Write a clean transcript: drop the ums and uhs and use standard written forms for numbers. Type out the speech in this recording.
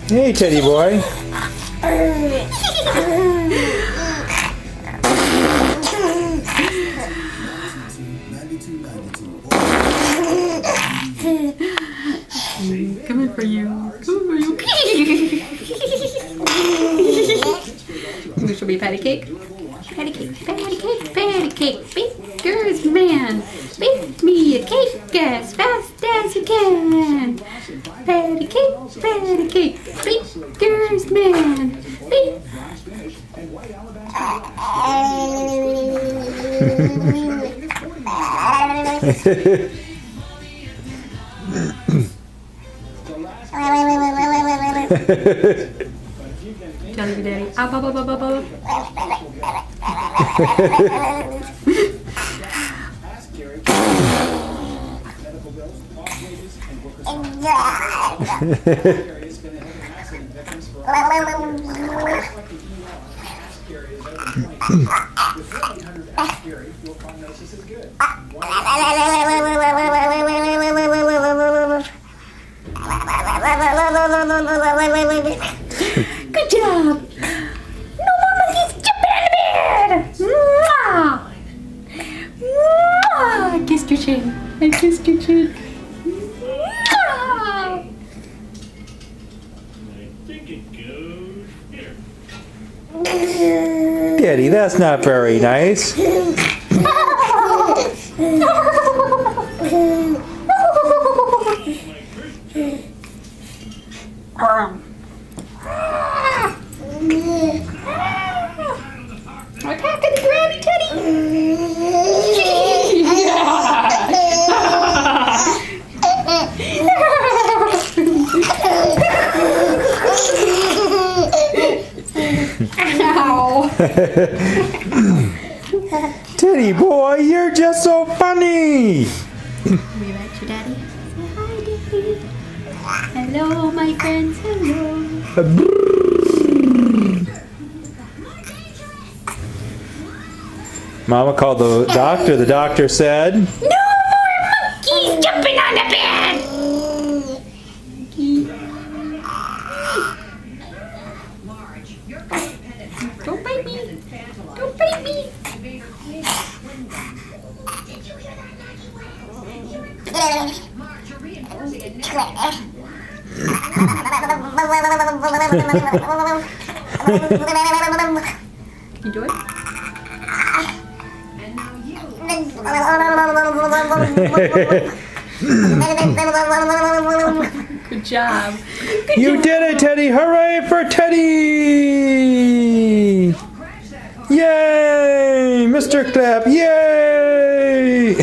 Hey, Teddy boy. Coming for you. Coming for you. This will be patty cake. Patty cake. Patty cake. Patty cake. Baker's man. Bake me a cake as fast as you can. Patty cake. Patty cake. Baker's man. Bake. Tell your daddy. Up, up, up, up, up, up. Good job! No more monkeys jumping on the bed! Mwah! Mwah! I kissed your chin. I kissed your chin. Mwah! I think it goes here. Daddy, that's not very nice. Attack the Granny Teddy! Ow! Teddy boy, you're just so funny. We like your daddy. Say hi, daddy. Hello, my friends. Hello. Mama called the doctor. The doctor said, No more monkeys jumping on the bed! Don't bite me! Don't bite me! Enjoy? Good job. you did it, Teddy. Hooray for Teddy. Yay! Mr. Clap, yay!